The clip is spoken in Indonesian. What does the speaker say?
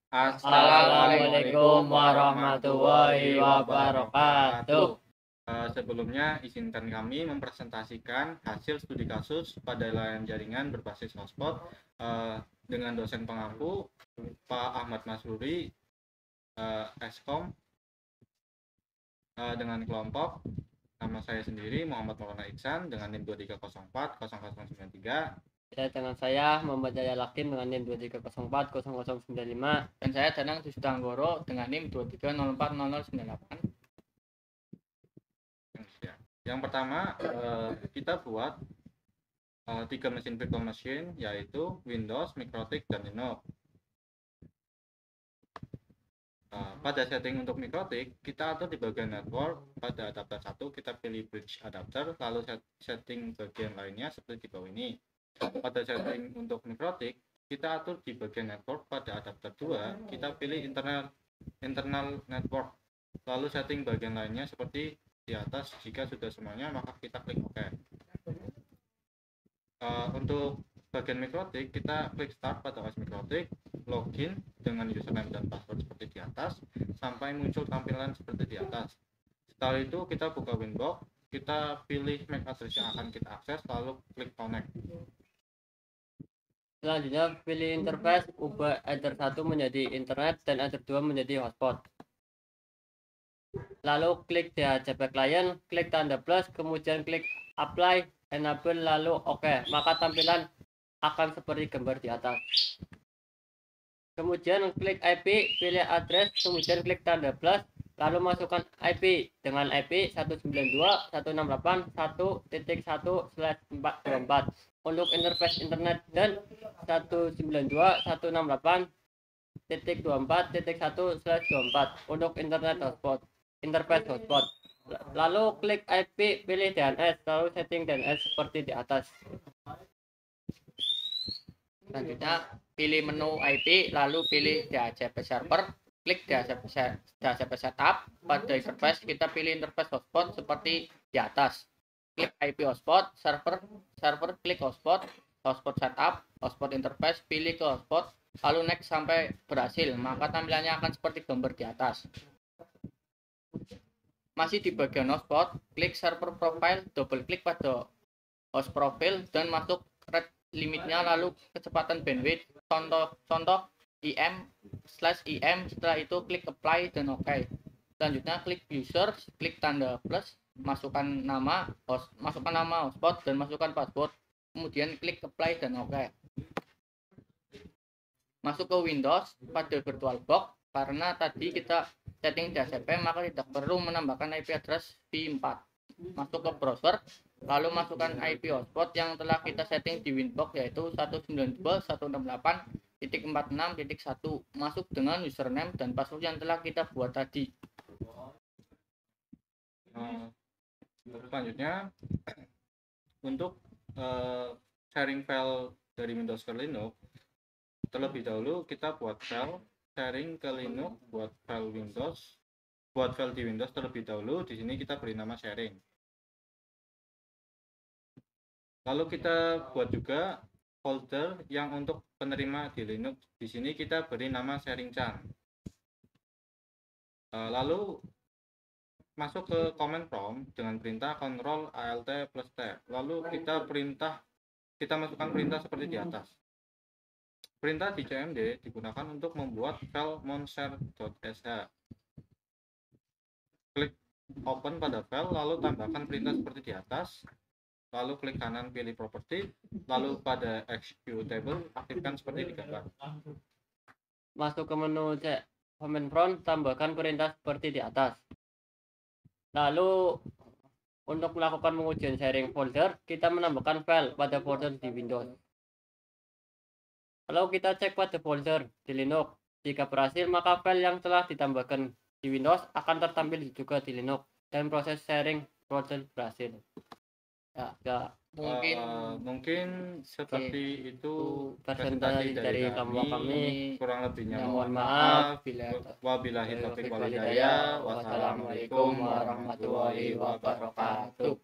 Assalamualaikum warahmatullahi wabarakatuh. Sebelumnya izinkan kami mempresentasikan hasil studi kasus pada layanan jaringan berbasis hotspot dengan dosen pengampu Pak Ahmad Masruri, Eskom, dengan kelompok nama saya sendiri Muhammad Maulana Iksan dengan NIM 23040093. Dengan saya Muhammad Jaya Lakin dengan NIM 23040095. Dan saya Danang Sustanggoro dengan NIM 23040098. Yang pertama, kita buat 3 mesin virtual machine, yaitu Windows, MikroTik, dan Linux. Pada setting untuk MikroTik, kita atur di bagian network. Pada adapter 1 kita pilih bridge adapter, lalu setting bagian lainnya seperti di bawah ini. Pada setting untuk MikroTik, kita atur di bagian network. Pada adapter 2 kita pilih internal network, lalu setting bagian lainnya seperti di atas. Jika sudah semuanya, maka kita klik OK. Untuk bagian MikroTik, kita klik start pada OS MikroTik, login dengan username dan password seperti di atas sampai muncul tampilan seperti di atas. Setelah itu kita buka Winbox, kita pilih MAC address yang akan kita akses, lalu klik connect. Selanjutnya pilih interface, ubah Ether 1 menjadi internet dan Ether 2 menjadi hotspot. Lalu klik DHCP client, klik tanda plus, kemudian klik apply, enable, lalu OK. Maka tampilan akan seperti gambar di atas. Kemudian klik IP, pilih address, kemudian klik tanda plus, lalu masukkan IP dengan IP 192.168.1.1/424 untuk interface internet dan 192.168.24.1/24 untuk internet hotspot, interface hotspot. Lalu klik IP, pilih DNS, lalu setting DNS seperti di atas. Selanjutnya pilih menu IP, lalu pilih DHCP server, klik DHCP setup. Pada interface kita pilih interface hotspot seperti di atas. Klik IP hotspot, server klik hotspot setup, hotspot interface pilih ke hotspot, lalu next sampai berhasil, maka tampilannya akan seperti gambar di atas. Masih di bagian hotspot, klik server profile, double klik pada host profile dan masuk rate limitnya, lalu kecepatan bandwidth, contoh IM/IM. Setelah itu klik apply dan OK. Selanjutnya klik user, klik tanda plus, masukkan nama hotspot dan masukkan password, kemudian klik apply dan OK. Masuk ke Windows pada VirtualBox. Karena tadi kita setting DHCP, maka tidak perlu menambahkan IP address V4. Masuk ke browser, lalu masukkan IP hotspot yang telah kita setting di Winbox, yaitu 192.168.46.1. Masuk dengan username dan password yang telah kita buat tadi. Selanjutnya, untuk sharing file dari Windows ke Linux, terlebih dahulu kita buat file sharing ke Linux, buat file di Windows terlebih dahulu. Di sini kita beri nama sharing. Lalu kita buat juga folder yang untuk penerima di Linux. Di sini kita beri nama sharing chan. Lalu masuk ke command prompt dengan perintah Ctrl Alt plus T. Lalu kita masukkan perintah seperti di atas. Perintah di CMD digunakan untuk membuat file monshare.sh. Klik open pada file, lalu tambahkan perintah seperti di atas. Lalu klik kanan pilih property, lalu pada executable aktifkan seperti di gambar. Masuk ke menu command prompt, tambahkan perintah seperti di atas. Lalu untuk melakukan pengujian sharing folder, kita menambahkan file pada folder di Windows. Lalu kita cek pada folder di Linux. Jika berhasil, maka file yang telah ditambahkan di Windows akan tertampil juga di Linux dan proses sharing folder berhasil. Ya. Mungkin seperti itu presentasi dari kami. Kurang lebihnya mohon maaf. Wabillahi taufiq wal hidayah. Wassalamualaikum warahmatullahi wabarakatuh.